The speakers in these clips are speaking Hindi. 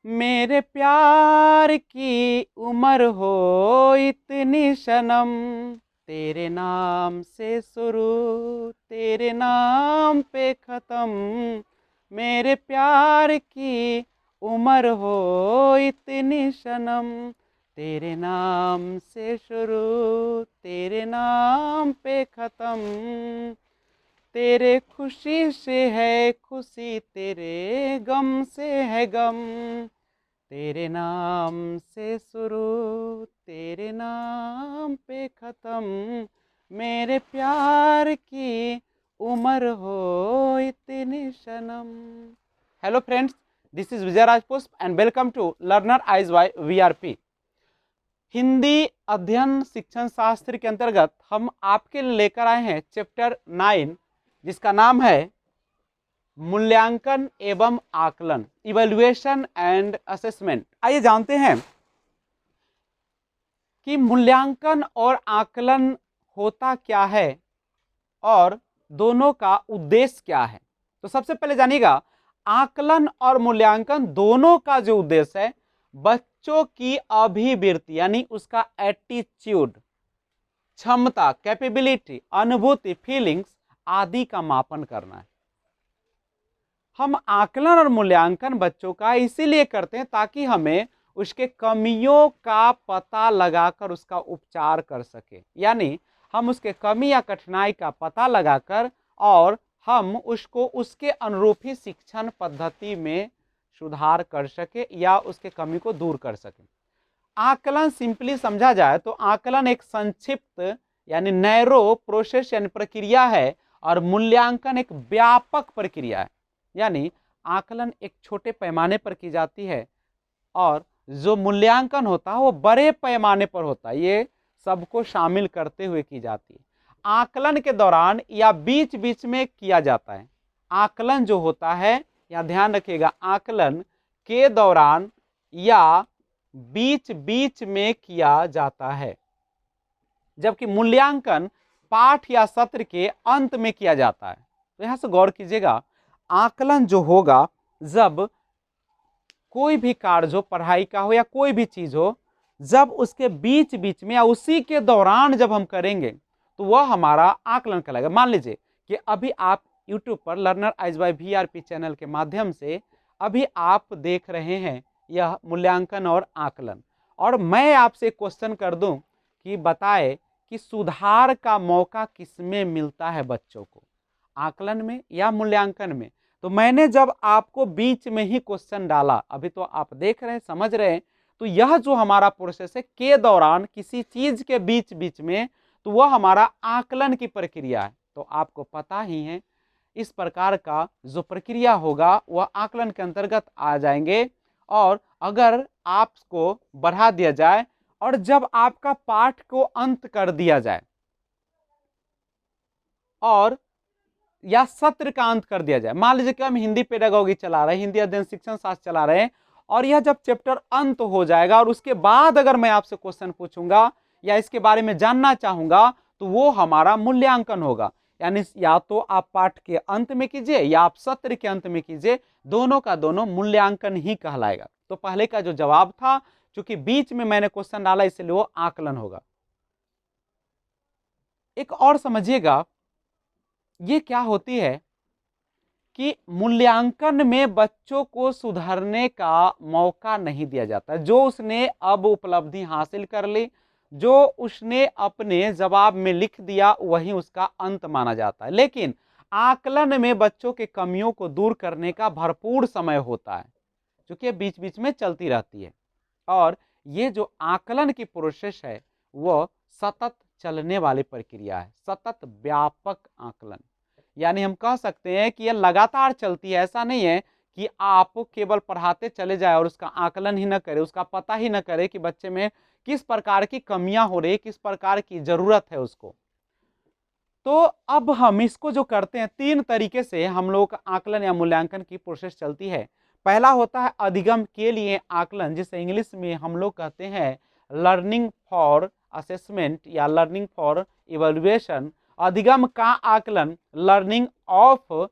मेरे प्यार की उम्र हो इतनी सनम, तेरे नाम से शुरू तेरे नाम पे खत्म। मेरे प्यार की उम्र हो इतनी सनम, तेरे नाम से शुरू तेरे नाम पे खत्म। तेरे खुशी से है खुशी, तेरे गम से है गम, तेरे नाम से शुरू तेरे नाम पे खत्म। मेरे प्यार की उम्र हो इतनी सनम। Hello friends, this is Vijay Rajpushp and welcome to learner eyes by VRP. Hindi अध्ययन शिक्षण शास्त्र के अंतर्गत हम आपके लिए लेकर आए हैं चैप्टर 9, जिसका नाम है मूल्यांकन एवं आकलन, इवैल्यूएशन एंड असेसमेंट। आइए जानते हैं कि मूल्यांकन और आकलन होता क्या है और दोनों का उद्देश्य क्या है। तो सबसे पहले जानिएगा, आकलन और मूल्यांकन दोनों का जो उद्देश्य है, बच्चों की अभिवृत्ति यानी उसका एटीट्यूड, क्षमता, कैपेबिलिटी, अनुभूति, फीलिंग्स आदि का मापन करना है। हम आकलन और मूल्यांकन बच्चों का इसीलिए करते हैं ताकि हमें उसके कमियों का पता लगाकर उसका उपचार कर सके, यानी हम उसके कमी या कठिनाई का पता लगाकर और हम उसको उसके अनुरूप ही शिक्षण पद्धति में सुधार कर सके या उसके कमी को दूर कर सके। आकलन सिंपली समझा जाए तो आकलन एक संक्षिप्त यानी नैरो प्रोसेस यानी प्रक्रिया है और मूल्यांकन एक व्यापक प्रक्रिया है, यानी आकलन एक छोटे पैमाने पर की जाती है और जो मूल्यांकन होता है वो बड़े पैमाने पर होता है, ये सबको शामिल करते हुए की जाती है। आकलन के दौरान या बीच बीच में किया जाता है। आकलन जो होता है, या ध्यान रखिएगा, आकलन के दौरान या बीच बीच में किया जाता है, जबकि मूल्यांकन पाठ या सत्र के अंत में किया जाता है। तो यहां से गौर कीजिएगा, आकलन जो होगा जब कोई भी कार्य हो, पढ़ाई का हो या कोई भी चीज हो, जब उसके बीच बीच में या उसी के दौरान जब हम करेंगे तो वह हमारा आकलन कहलाएगा। मान लीजिए कि अभी आप YouTube पर learner eyes by VRP channel के माध्यम से अभी आप देख रहे हैं यह मूल्यांकन और आकलन, और मैं आपसे क्वेश्चन कर दूं कि बताए कि सुधार का मौका किसमें मिलता है बच्चों को, आकलन में या मूल्यांकन में। तो मैंने जब आपको बीच में ही क्वेश्चन डाला, अभी तो आप देख रहे हैं, समझ रहे हैं, तो यह जो हमारा प्रोसेस है के दौरान किसी चीज के बीच बीच में, तो वह हमारा आकलन की प्रक्रिया है। तो आपको पता ही है इस प्रकार का जो प्रक्रिया होगा वह आकलन के अंतर्गत आ जाएंगे। और अगर आपको बढ़ा दिया जाए और जब आपका पाठ को अंत कर दिया जाए और या सत्र का अंत कर दिया जाए, मान लीजिए कि हम हिंदी पेडागोगी चला रहे हैं, हिंदी अध्ययन शिक्षण शास्त्र चला रहे हैं, और यह जब चैप्टर अंत हो जाएगा और उसके बाद अगर मैं आपसे क्वेश्चन पूछूंगा या इसके बारे में जानना चाहूंगा तो वो हमारा मूल्यांकन होगा। यानी या तो आप पाठ के अंत में कीजिए या आप सत्र के अंत में कीजिए, दोनों का दोनों मूल्यांकन ही कहलाएगा। तो पहले का जो जवाब था, चूंकि बीच में मैंने क्वेश्चन डाला इसलिए वो आकलन होगा। एक और समझिएगा, ये क्या होती है कि मूल्यांकन में बच्चों को सुधरने का मौका नहीं दिया जाता। जो उसने अब उपलब्धि हासिल कर ली, जो उसने अपने जवाब में लिख दिया, वही उसका अंत माना जाता है। लेकिन आकलन में बच्चों के कमियों को दूर करने का भरपूर समय होता है, क्योंकि बीच बीच में चलती रहती है। और ये जो आकलन की प्रोसेस है वह सतत चलने वाली प्रक्रिया है, सतत व्यापक आकलन। यानी हम कह सकते हैं कि यह लगातार चलती है। ऐसा नहीं है कि आप केवल पढ़ाते चले जाए और उसका आकलन ही न करे, उसका पता ही न करे कि बच्चे में किस प्रकार की कमियां हो रही, किस प्रकार की जरूरत है उसको। तो अब हम इसको जो करते हैं, तीन तरीके से हम लोग का आकलन या मूल्यांकन की प्रोसेस चलती है। पहला होता है अधिगम के लिए आकलन, जिसे इंग्लिश में हम लोग कहते हैं लर्निंग फॉर असेसमेंट या लर्निंग फॉर इवैल्यूएशन। अधिगम का आकलन, लर्निंग ऑफ,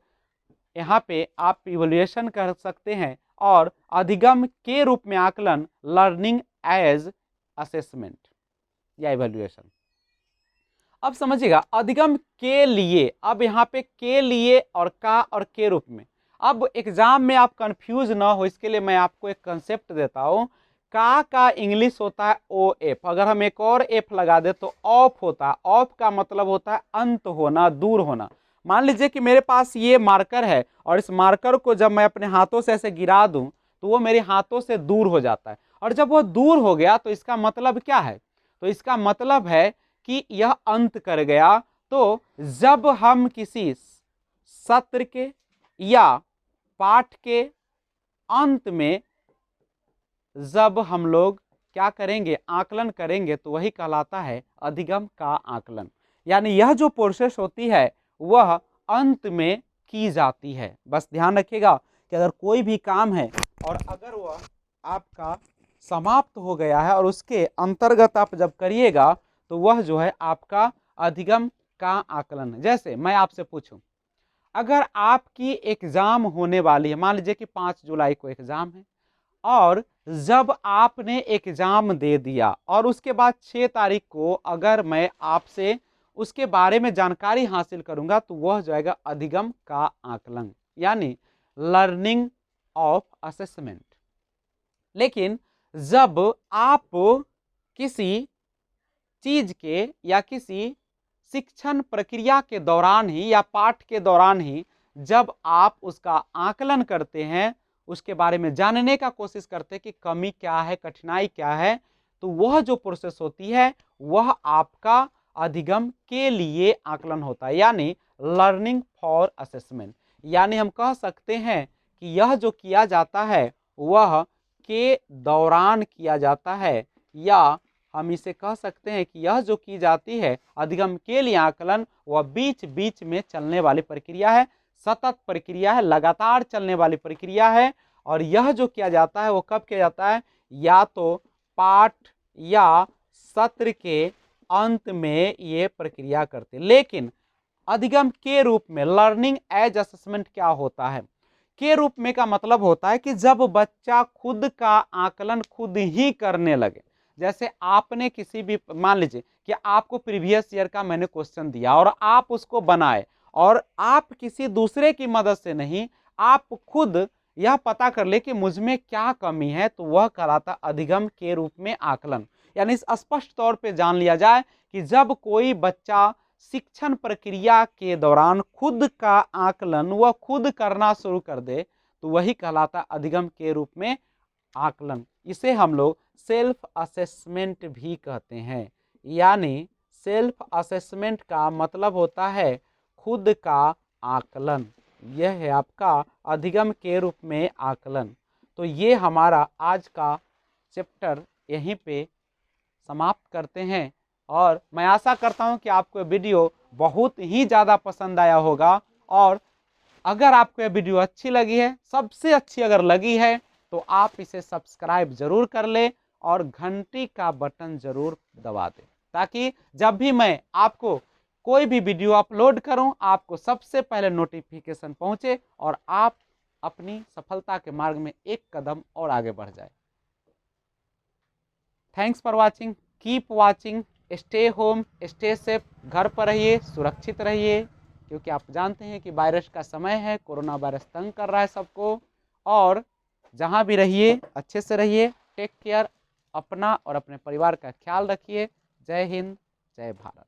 यहाँ पे आप इवैल्यूएशन कर सकते हैं, और अधिगम के रूप में आकलन लर्निंग एज असेसमेंट या इवैल्यूएशन। अब समझिएगा अधिगम के लिए, अब यहाँ पे के लिए और का और के रूप में। अब एग्जाम में आप कंफ्यूज ना हो इसके लिए मैं आपको एक कंसेप्ट देता हूँ। का इंग्लिश होता है ओ एफ, अगर हम एक और एफ लगा दे तो ऑफ होता है। ऑफ का मतलब होता है अंत होना, दूर होना। मान लीजिए कि मेरे पास ये मार्कर है और इस मार्कर को जब मैं अपने हाथों से ऐसे गिरा दूं तो वो मेरे हाथों से दूर हो जाता है, और जब वो दूर हो गया तो इसका मतलब क्या है? तो इसका मतलब है कि यह अंत कर गया। तो जब हम किसी सत्र के या पाठ के अंत में जब हम लोग क्या करेंगे, आकलन करेंगे, तो वही कहलाता है अधिगम का आकलन। यानी यह जो प्रोसेस होती है वह अंत में की जाती है। बस ध्यान रखिएगा कि अगर कोई भी काम है और अगर वह आपका समाप्त हो गया है और उसके अंतर्गत आप जब करिएगा तो वह जो है आपका अधिगम का आकलन है। जैसे मैं आपसे पूछूं, अगर आपकी एग्जाम होने वाली है, मान लीजिए कि 5 जुलाई को एग्जाम है, और जब आपने एग्जाम दे दिया और उसके बाद 6 तारीख को अगर मैं आपसे उसके बारे में जानकारी हासिल करूंगा तो वह जाएगा अधिगम का आकलन, यानी लर्निंग ऑफ असेसमेंट। लेकिन जब आप किसी चीज के या किसी शिक्षण प्रक्रिया के दौरान ही या पाठ के दौरान ही जब आप उसका आकलन करते हैं, उसके बारे में जानने का कोशिश करते हैं कि कमी क्या है, कठिनाई क्या है, तो वह जो प्रोसेस होती है वह आपका अधिगम के लिए आकलन होता है, यानी लर्निंग फॉर असेसमेंट। यानी हम कह सकते हैं कि यह जो किया जाता है वह के दौरान किया जाता है, या हम इसे कह सकते हैं कि यह जो की जाती है अधिगम के लिए आकलन वह बीच बीच में चलने वाली प्रक्रिया है, सतत प्रक्रिया है, लगातार चलने वाली प्रक्रिया है। और यह जो किया जाता है वो कब किया जाता है? या तो पाठ या सत्र के अंत में ये प्रक्रिया करते। लेकिन अधिगम के रूप में लर्निंग एज असेसमेंट क्या होता है? के रूप में का मतलब होता है कि जब बच्चा खुद का आकलन खुद ही करने लगे। जैसे आपने किसी भी, मान लीजिए कि आपको प्रीवियस ईयर का मैंने क्वेश्चन दिया और आप उसको बनाए, और आप किसी दूसरे की मदद से नहीं, आप खुद यह पता कर ले कि मुझ में क्या कमी है, तो वह कहलाता अधिगम के रूप में आकलन। यानी इस स्पष्ट तौर पे जान लिया जाए कि जब कोई बच्चा शिक्षण प्रक्रिया के दौरान खुद का आकलन वह खुद करना शुरू कर दे तो वही कहलाता अधिगम के रूप में आकलन। इसे हम लोग सेल्फ असेसमेंट भी कहते हैं। यानी सेल्फ असेसमेंट का मतलब होता है खुद का आकलन। यह है आपका अधिगम के रूप में आकलन। तो ये हमारा आज का चैप्टर यहीं पे समाप्त करते हैं, और मैं आशा करता हूं कि आपको वीडियो बहुत ही ज़्यादा पसंद आया होगा। और अगर आपको यह वीडियो अच्छी लगी है, सबसे अच्छी अगर लगी है, तो आप इसे सब्सक्राइब जरूर कर ले और घंटी का बटन जरूर दबा दें, ताकि जब भी मैं आपको कोई भी वीडियो अपलोड करूं आपको सबसे पहले नोटिफिकेशन पहुंचे और आप अपनी सफलता के मार्ग में एक कदम और आगे बढ़ जाए। Thanks for watching, keep watching, stay home, stay safe, घर पर रहिए, सुरक्षित रहिए, क्योंकि आप जानते हैं कि वायरस का समय है, कोरोना वायरस तंग कर रहा है सबको। और जहां भी रहिए अच्छे से रहिए, टेक केयर, अपना और अपने परिवार का ख्याल रखिए। जय हिंद, जय भारत।